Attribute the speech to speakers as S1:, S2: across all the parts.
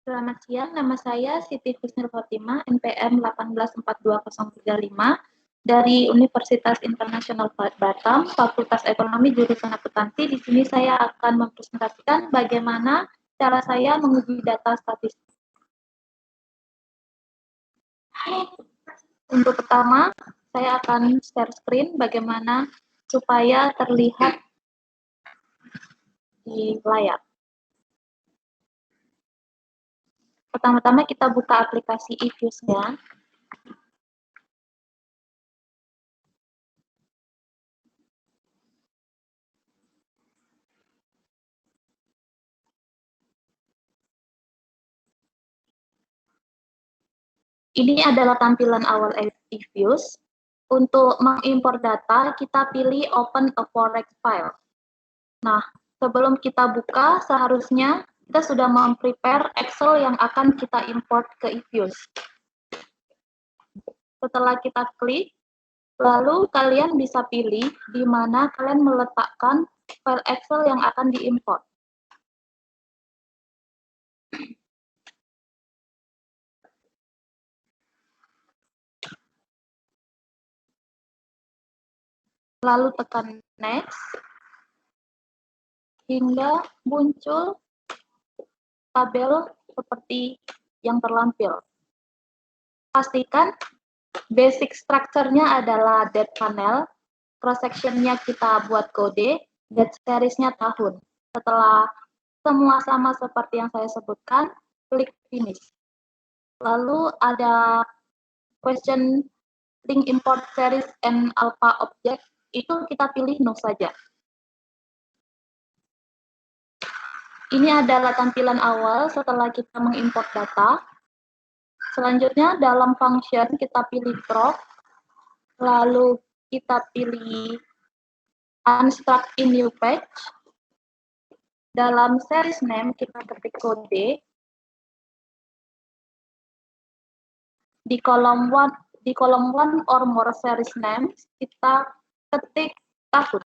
S1: Selamat siang, nama saya Siti Husnul Khotimah, NPM 1842035 dari Universitas Internasional Batam, Fakultas Ekonomi Jurusan Akuntansi. Di sini saya akan mempresentasikan bagaimana cara saya menguji data statistik. Untuk pertama, saya akan share screen bagaimana supaya terlihat di layar. Pertama-tama kita buka aplikasi eViews-nya. Ini adalah tampilan awal eViews. Untuk mengimpor data, kita pilih Open a Forex File. Nah, sebelum kita buka, seharusnya kita sudah memprepare Excel yang akan kita import ke eViews. Setelah kita klik, lalu kalian bisa pilih di mana kalian meletakkan file Excel yang akan diimport. Lalu tekan Next, hingga muncul tabel seperti yang terlampir. Pastikan basic structure-nya adalah date panel, cross-section-nya kita buat kode, date series-nya tahun. Setelah semua sama seperti yang saya sebutkan, klik Finish. Lalu ada question link import series and alpha object, itu kita pilih no saja. Ini adalah tampilan awal setelah kita mengimport data. Selanjutnya dalam function kita pilih drop, lalu kita pilih unstruct in new page. Dalam series name kita ketik kode. Di kolom one or more series name kita ketik tahun.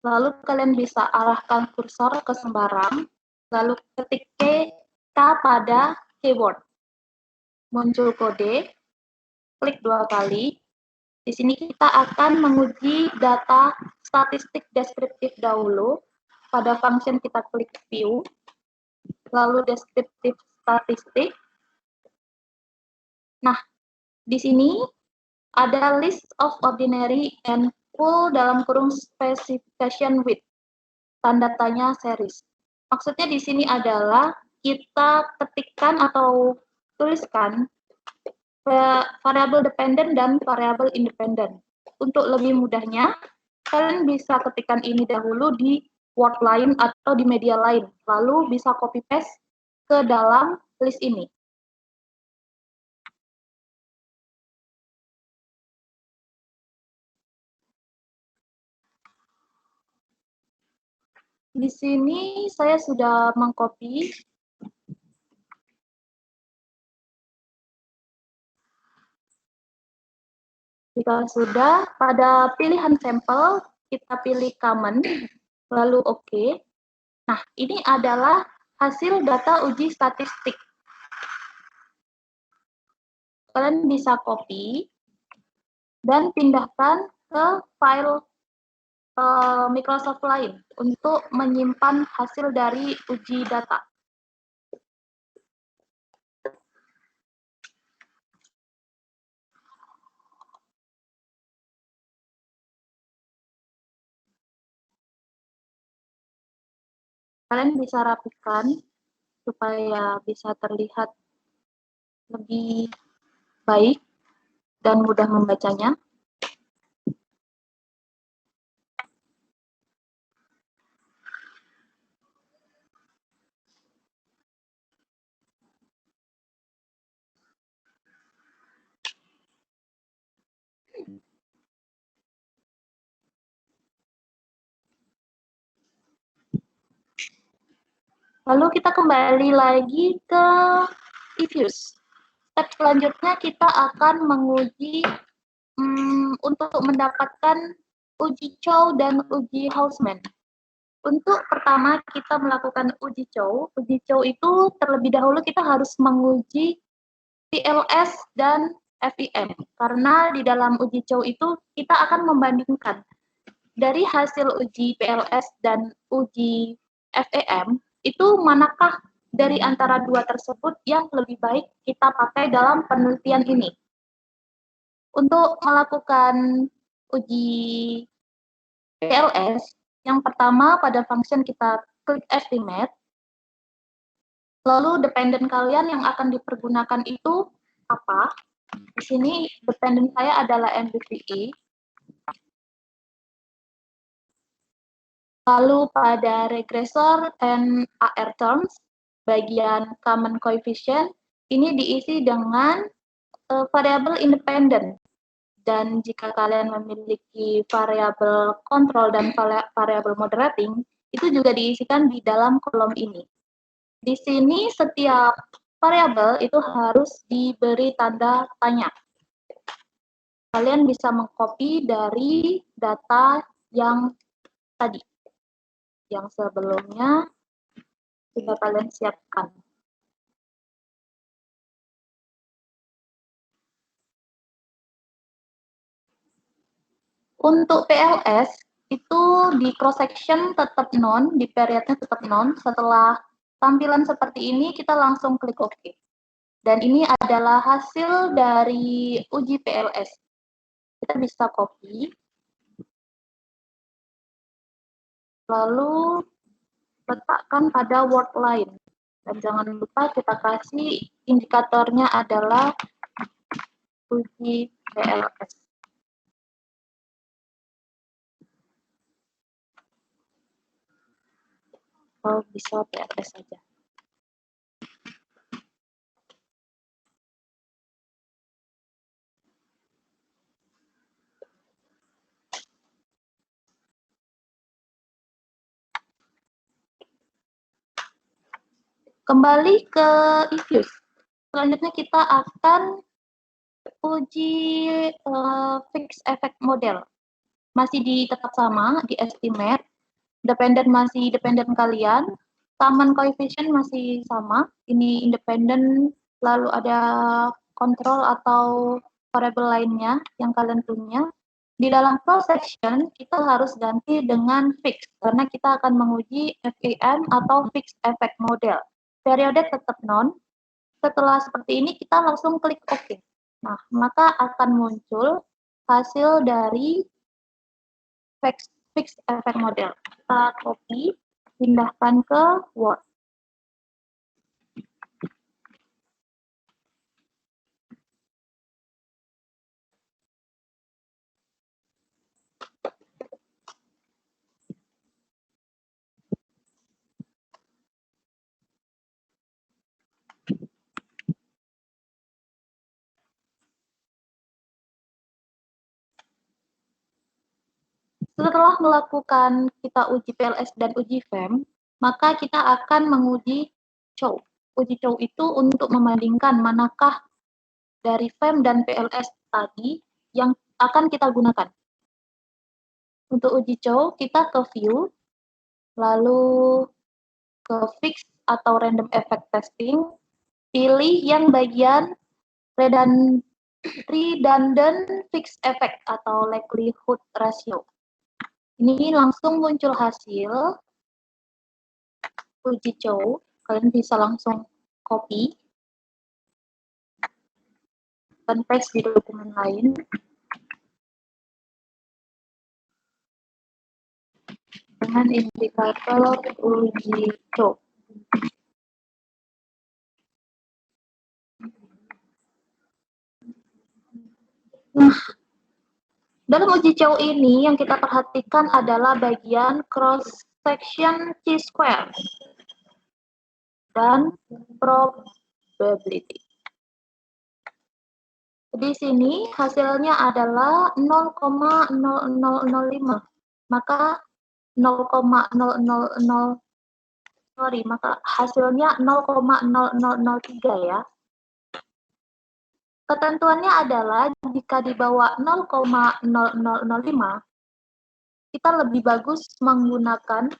S1: Lalu kalian bisa arahkan kursor ke sembarang, lalu ketik K pada keyboard. Muncul kode, klik 2 kali. Di sini kita akan menguji data statistik deskriptif dahulu. Pada function kita klik view, lalu deskriptif statistik. Nah, di sini ada list of ordinary and full dalam kurung specification with tanda tanya series. Maksudnya di sini adalah kita ketikkan atau tuliskan variabel dependent dan variabel independent. Untuk lebih mudahnya, kalian bisa ketikkan ini dahulu di Word lain atau di media lain, lalu bisa copy paste ke dalam list ini. Di sini saya sudah mengcopy. Jika sudah, pada pilihan sampel, kita pilih common, lalu OK. Nah, ini adalah hasil data uji statistik. Kalian bisa copy dan pindahkan ke file Microsoft lain untuk menyimpan hasil dari uji data. Kalian bisa rapikan supaya bisa terlihat lebih baik dan mudah membacanya. Lalu kita kembali lagi ke eViews. Step selanjutnya kita akan menguji untuk mendapatkan uji Chow dan uji Hausman. Untuk pertama kita melakukan uji Chow. Uji Chow itu terlebih dahulu kita harus menguji PLS dan FEM. Karena di dalam uji Chow itu kita akan membandingkan dari hasil uji PLS dan uji FEM, itu manakah dari antara dua tersebut yang lebih baik kita pakai dalam penelitian ini. Untuk melakukan uji PLS, yang pertama pada function kita klik estimate, lalu dependent kalian yang akan dipergunakan itu apa? Di sini dependent saya adalah MVPE. Lalu pada regressor and AR terms, bagian common coefficient, ini diisi dengan variabel independent. Dan jika kalian memiliki variabel kontrol dan variabel moderating, itu juga diisikan di dalam kolom ini. Di sini setiap variabel itu harus diberi tanda tanya. Kalian bisa mengcopy dari data yang tadi, yang sebelumnya sudah kalian siapkan. Untuk PLS, itu di cross section tetap non, di periodnya tetap non. Setelah tampilan seperti ini, kita langsung klik OK. Dan ini adalah hasil dari uji PLS. Kita bisa copy. Lalu letakkan pada word line. Dan jangan lupa kita kasih indikatornya adalah uji PLS. Oh, bisa PLS saja. Kembali ke Ifuse. Selanjutnya kita akan uji fixed effect model. Masih tetap sama, di estimate. Dependent masih dependent kalian. Common coefficient masih sama. Ini independent, lalu ada kontrol atau variable lainnya yang kalian punya. Di dalam cross section, kita harus ganti dengan fixed, karena kita akan menguji FEM atau fixed effect model. Periode tetap non. Setelah seperti ini, kita langsung klik OK. Nah, maka akan muncul hasil dari fixed effect model. Kita copy, pindahkan ke Word. Setelah melakukan kita uji PLS dan uji FEM, maka kita akan menguji Chow. Uji Chow itu untuk membandingkan manakah dari FEM dan PLS tadi yang akan kita gunakan. Untuk uji Chow, kita ke View, lalu ke Fix atau Random Effect Testing, pilih yang bagian redundant fixed effect atau likelihood ratio. Ini langsung muncul hasil uji Chow. Kalian bisa langsung copy dan paste di dokumen lain. Dengan indikator uji Chow. Nah, dalam uji Chow ini yang kita perhatikan adalah bagian cross section chi-square dan probability. Di sini hasilnya adalah 0,0005. Maka 0,000 maka hasilnya 0,0003 ya. Ketentuannya adalah jika di bawah 0,0005, kita lebih bagus menggunakan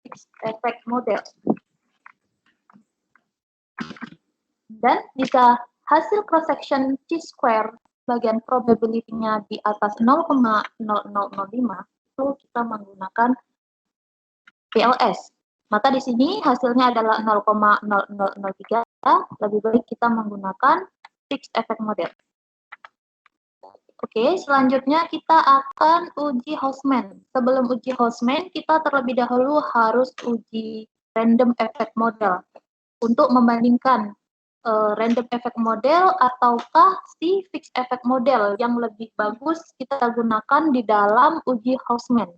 S1: fixed effect model. Dan jika hasil cross section chi-square bagian probability-nya di atas 0,0005, itu kita menggunakan PLS. Maka di sini hasilnya adalah 0,0003, lebih baik kita menggunakan fixed effect model. Oke, selanjutnya kita akan uji Hausman. Sebelum uji Hausman, kita terlebih dahulu harus uji random effect model untuk membandingkan random effect model ataukah si fixed effect model yang lebih bagus kita gunakan di dalam uji Hausman.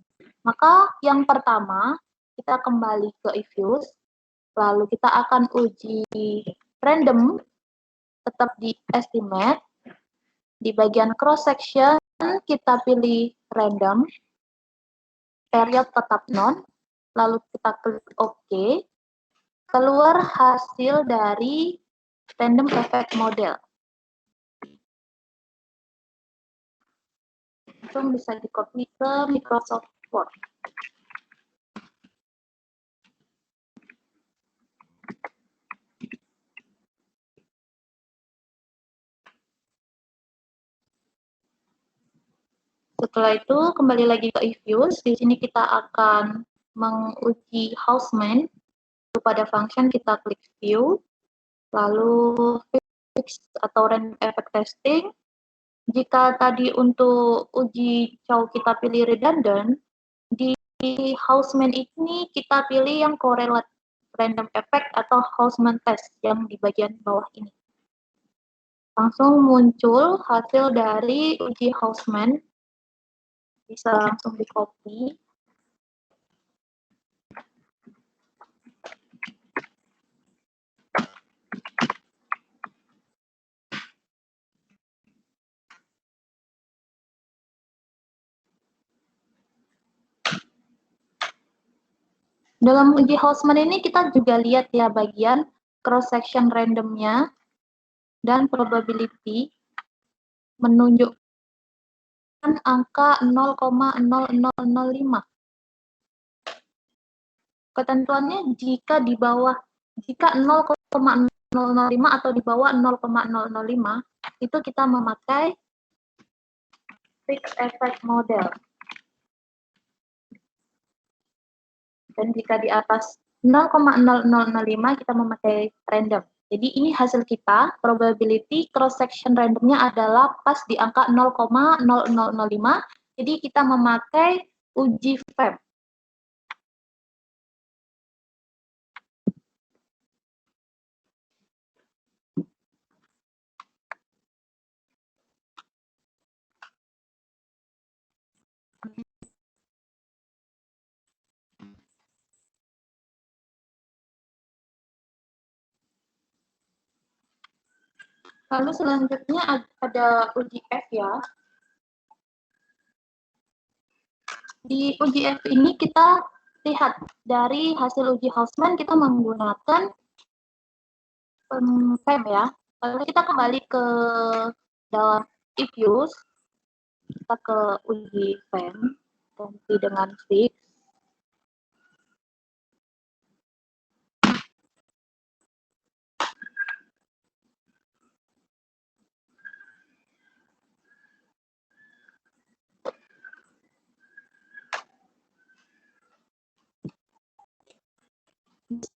S1: Maka yang pertama, kita kembali ke Ifuse, lalu kita akan uji random, tetap di estimate. Di bagian cross section kita pilih random, period tetap non, lalu kita klik OK. Keluar hasil dari random effect model. Itu bisa di-copy ke Microsoft Word. Setelah itu kembali lagi ke Ifuse. Di sini kita akan menguji Hausman. Pada function kita klik view, lalu fix atau random effect testing. Jika tadi untuk uji Chow kita pilih redundant, di Hausman ini kita pilih yang correlate random effect atau Hausman test yang di bagian bawah ini. Langsung muncul hasil dari uji Hausman, bisa langsung di copy. Dalam uji Hausman ini kita juga lihat ya bagian cross section randomnya dan probability menunjukkan angka 0,0005. Ketentuannya jika 0,005 atau di bawah 0,005 itu kita memakai fixed effect model. Dan jika di atas 0,0005 kita memakai random. Jadi ini hasil kita, probability cross section randomnya adalah pas di angka 0,0005. Jadi kita memakai uji FEM. Lalu selanjutnya ada uji F ya. Di uji F ini kita lihat dari hasil uji Hausman kita menggunakan FEM ya. Lalu kita kembali ke dalam Ifuse, kita ke uji FEM, ganti dengan fix.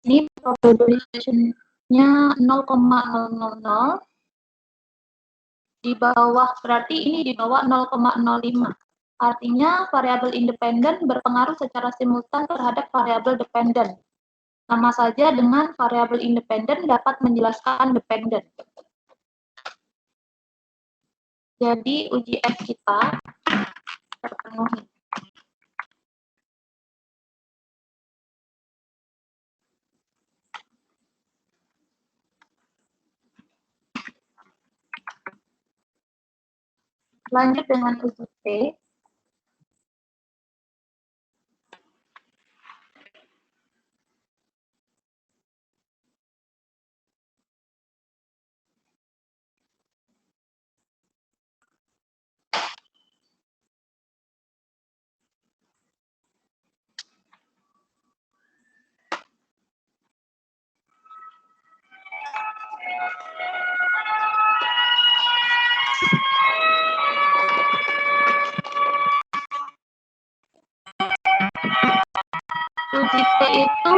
S1: Ini probability-nya 0,000, di bawah, berarti ini di bawah 0,05. Artinya variabel independen berpengaruh secara simultan terhadap variabel dependen. Sama saja dengan variabel independen dapat menjelaskan dependen. Jadi uji F kita terpenuhi. Lanjut dengan uji P. jika itu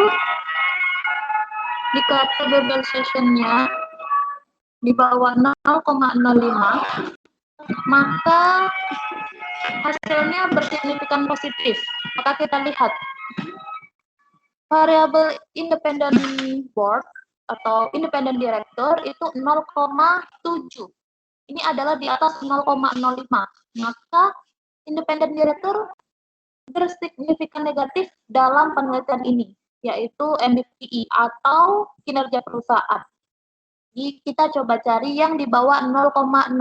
S1: dikata Bebel-Session-nya di bawah 0,05, maka hasilnya bersignifikan positif. Maka kita lihat variabel independent board atau independent director itu 0,7. Ini adalah di atas 0,05. Maka independent director bersignifikan negatif dalam penelitian ini, yaitu MBPI atau kinerja perusahaan. Jadi kita coba cari yang di bawah 0,05.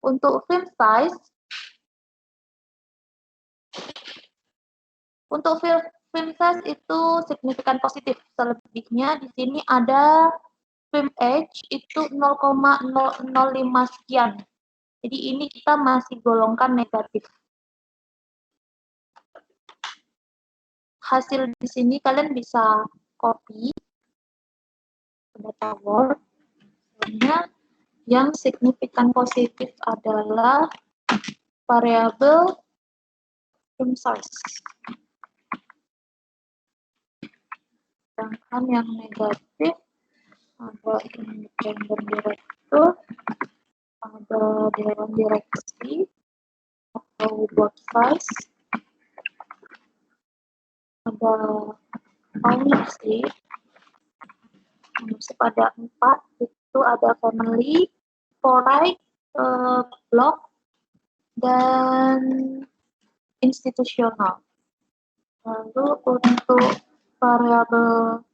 S1: Untuk film size, itu signifikan positif. Selebihnya di sini ada film age itu 0,005 sekian. Jadi ini kita masih golongkan negatif. Hasil di sini kalian bisa copy ke data Word. Sebenarnya yang signifikan positif adalah variabel film size. Sedangkan yang negatif ada independent director, ada dewan direksi atau board size, ada ownership ada 4, itu ada family, foreign, block, dan institusional. Lalu untuk variabel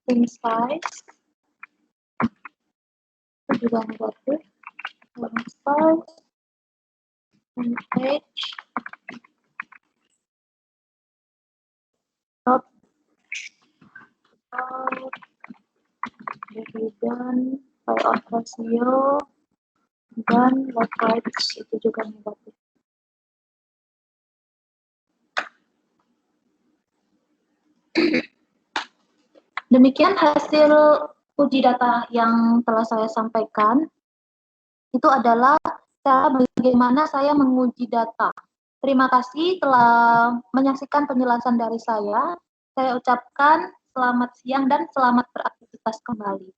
S1: team size itu juga negatif. Team size, team age, not dividend, payout ratio, dan leverage itu juga negatif. Demikian hasil uji data yang telah saya sampaikan. Itu adalah cara bagaimana saya menguji data. Terima kasih telah menyaksikan penjelasan dari saya. Saya ucapkan selamat siang dan selamat beraktivitas kembali.